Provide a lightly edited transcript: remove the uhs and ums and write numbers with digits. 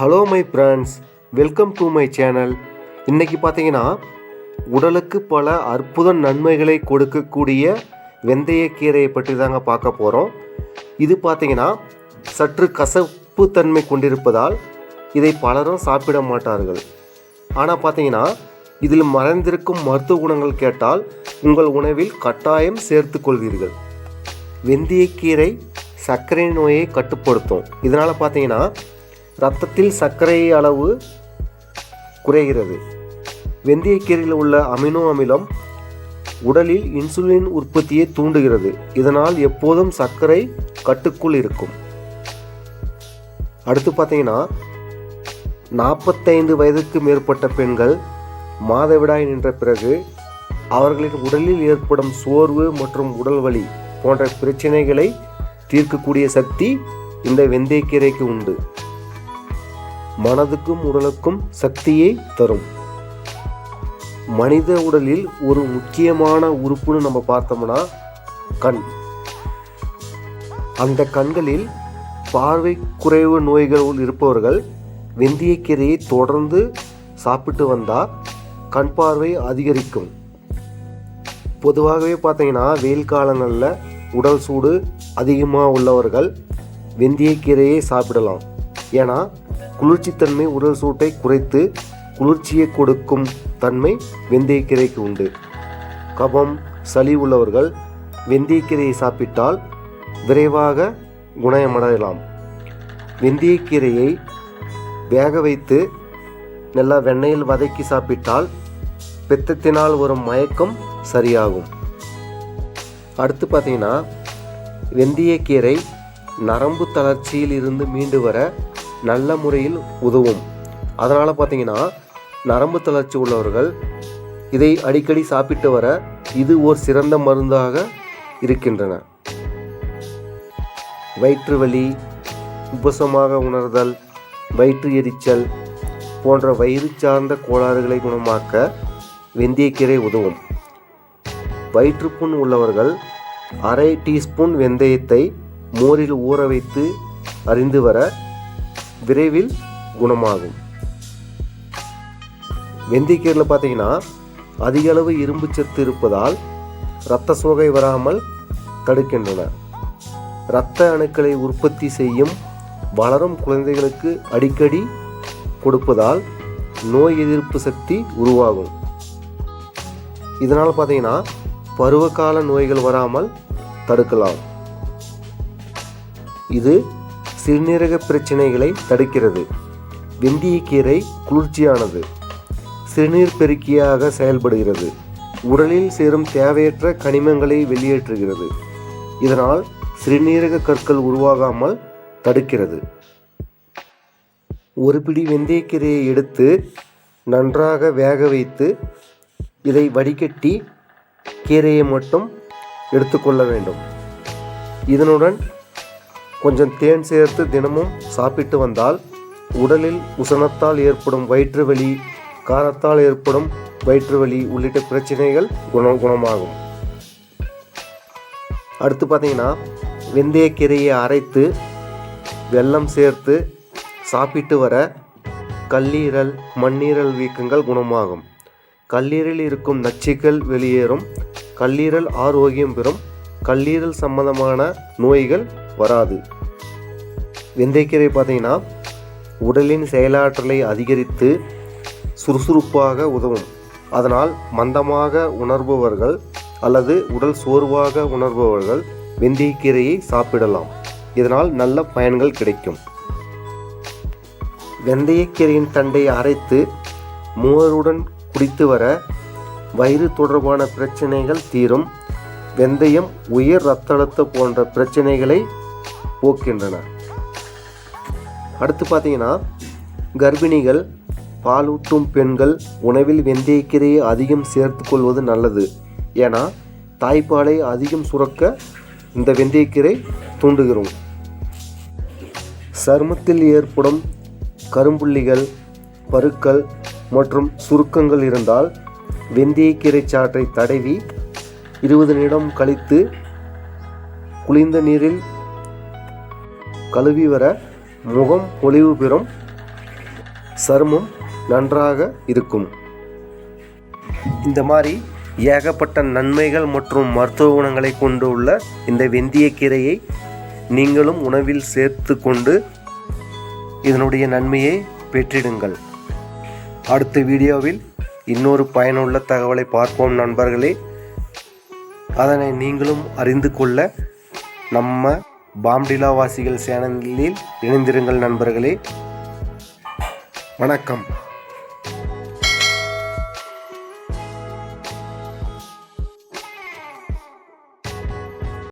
Hello my friends, welcome to my channel. இன்றைக்கி பார்த்தீங்கன்னா உடலுக்கு பல அற்புத நன்மைகளை கொடுக்கக்கூடிய வெந்தயக்கீரையை பற்றி தாங்க பார்க்க போகிறோம். இது பார்த்தீங்கன்னா சற்று கசப்பு தன்மை கொண்டிருப்பதால் இதை பலரும் சாப்பிட மாட்டார்கள். ஆனால் பார்த்தீங்கன்னா இதில் மறைந்திருக்கும் மருத்துவ குணங்கள் கேட்டால் உங்கள் உணவில் கட்டாயம் சேர்த்து கொள்வீர்கள். வெந்தயக்கீரை சர்க்கரை நோயை கட்டுப்படுத்தும். இதனால் பார்த்தீங்கன்னா இரத்தத்தில் சர்க்கரை அளவு குறைகிறது. வெந்தயக்கீரையில் உள்ள அமினோ அமிலம் உடலில் இன்சுலின் உற்பத்தியை தூண்டுகிறது. இதனால் எப்போதும் சர்க்கரை கட்டுக்குள் இருக்கும். அடுத்து பார்த்தீங்கன்னா 45 வயதுக்கு மேற்பட்ட பெண்கள் மாதவிடாய் நின்ற பிறகு அவர்களின் உடலில் ஏற்படும் சோர்வு மற்றும் உடல் வலி போன்ற பிரச்சனைகளை தீர்க்கக்கூடிய சக்தி இந்த வெந்தயக்கீரைக்கு உண்டு. மனதுக்கும் உடலுக்கும் சக்தியை தரும். மனித உடலில் ஒரு முக்கியமான உறுப்புன்னு நம்ம பார்த்தோம்னா கண். அந்த கண்களில் பார்வை குறைவு நோய்கள் இருப்பவர்கள் வெந்தயக்கீரையை தொடர்ந்து சாப்பிட்டு வந்தால் கண் பார்வை அதிகரிக்கும். பொதுவாகவே பார்த்தீங்கன்னா வெயில் காலங்களில் உடல் சூடு அதிகமாக உள்ளவர்கள் வெந்தயக்கீரையை சாப்பிடலாம். ஏன்னா குளிர்ச்சித்தன்மை உடல் சூட்டை குறைத்து குளிர்ச்சியை கொடுக்கும் தன்மை வெந்தயக்கீரைக்கு உண்டு. கபம் சளி உள்ளவர்கள் வெந்தயக்கீரையை சாப்பிட்டால் விரைவாக குணமடையலாம். வெந்தயக்கீரையை வேக வைத்து நல்லா வெண்ணெயில் வதக்கி சாப்பிட்டால் பித்தத்தினால் வரும் மயக்கம் சரியாகும். அடுத்து பார்த்தீங்கன்னா வெந்தயக்கீரை நரம்பு தளர்ச்சியில் இருந்து மீண்டு வர நல்ல முறையில் உதவும். அதனால் பார்த்தீங்கன்னா நரம்பு தளர்ச்சி உள்ளவர்கள் இதை அடிக்கடி சாப்பிட்டு வர இது ஒரு சிறந்த மருந்தாக இருக்கின்றன. வயிற்று வலி, உபசமாக உணர்தல், வயிற்று எரிச்சல் போன்ற வயிறு சார்ந்த கோளாறுகளை குணமாக்க வெந்தயக்கீரை உதவும். வயிற்றுப்புண் உள்ளவர்கள் அரை டீஸ்பூன் வெந்தயத்தை மோரில் ஊற வைத்து அரிந்து வர விரைவில் குணமாகும். வெந்தயக்கீரையில் பார்த்தீங்கன்னா அதிக அளவு இரும்பு சத்து இருப்பதால் இரத்த சோகை வராமல் தடுக்கின்றன. இரத்த அணுக்களை உற்பத்தி செய்யும் வளரும் குழந்தைகளுக்கு அடிக்கடி கொடுப்பதால் நோய் எதிர்ப்பு சக்தி உருவாகும். இதனால் பார்த்தீங்கன்னா பருவகால நோய்கள் வராமல் தடுக்கலாம். இது சிறுநீரக பிரச்சனைகளை தடுக்கிறது. வெந்தயக்கீரை குளிர்ச்சியானது, சிறுநீர் பெருக்கியாக செயல்படுகிறது. உடலில் சேரும் தேவையற்ற கனிமங்களை வெளியேற்றுகிறது. இதனால் சிறுநீரக கற்கள் உருவாகாமல் தடுக்கிறது. ஒரு பிடி வெந்தயக்கீரையை எடுத்து நன்றாக வேக வைத்து இதை வடிகட்டி கீரையை மட்டும் எடுத்துக்கொள்ள வேண்டும். இதனுடன் கொஞ்சம் தேன் சேர்த்து தினமும் சாப்பிட்டு வந்தால் உடலில் உசனத்தால் ஏற்படும் வயிற்று வலி, காரத்தால் ஏற்படும் வயிற்று வலி உள்ளிட்ட பிரச்சனைகள் குணமாகும். அடுத்து பார்த்தீங்கன்னா வெந்தயக்கீரையை அரைத்து வெல்லம் சேர்த்து சாப்பிட்டு வர கல்லீரல், மண்ணீரல் வீக்கங்கள் குணமாகும். கல்லீரலில் இருக்கும் நச்சுக்கள் வெளியேறும். கல்லீரல் ஆரோக்கியம் பெறும். கல்லீரல் சம்பந்தமான நோய்கள் வராது. வெந்தயக்கீரை பார்த்தீங்கன்னா உடலின் செயலாற்றலை அதிகரித்து சுறுசுறுப்பாக உதவும். அதனால் மந்தமாக உணர்பவர்கள் அல்லது உடல் சோர்வாக உணர்பவர்கள் வெந்தயக்கீரையை சாப்பிடலாம். இதனால் நல்ல பயன்கள் கிடைக்கும். வெந்தயக்கீரையின் தண்டையை அரைத்து மோருடன் குடித்து வர வயிறு தொடர்பான பிரச்சனைகள் தீரும். வெந்தயம் உயர் இரத்த அழுத்தம் போன்ற பிரச்சனைகளை போக்கின்றன. அடுத்து பார்த்தீங்கன்னா கர்ப்பிணிகள், பாலூட்டும் பெண்கள் உணவில் வெந்தயக்கீரையை அதிகம் சேர்த்து கொள்வது நல்லது. ஏன்னா தாய்ப்பாலை அதிகம் சுரக்க இந்த வெந்தயக்கீரை தூண்டுகிறோம். சருமத்தில் ஏற்படும் கரும்புள்ளிகள், பருக்கள் மற்றும் சுருக்கங்கள் இருந்தால் வெந்தயக்கீரை சாற்றை தடவி 20 நிமிடம் கழித்து குளிர்ந்த நீரில் கழுவி வர முகம் பொலிவு பெறும். சருமம் நன்றாக இருக்கும். இந்த மாதிரி ஏகப்பட்ட நன்மைகள் மற்றும் மருத்துவ குணங்களை கொண்டுள்ள இந்த வெந்தயக்கீரையை நீங்களும் உணவில் சேர்த்து கொண்டு இதனுடைய நன்மையை பெற்றிடுங்கள். அடுத்த வீடியோவில் இன்னொரு பயனுள்ள தகவலை பார்ப்போம் நண்பர்களே. அதனை நீங்களும் அறிந்து கொள்ள நம்ம பாம்டிலா வாசிகள் சேனலில் இணைந்திருங்கள் நண்பர்களே. வணக்கம்.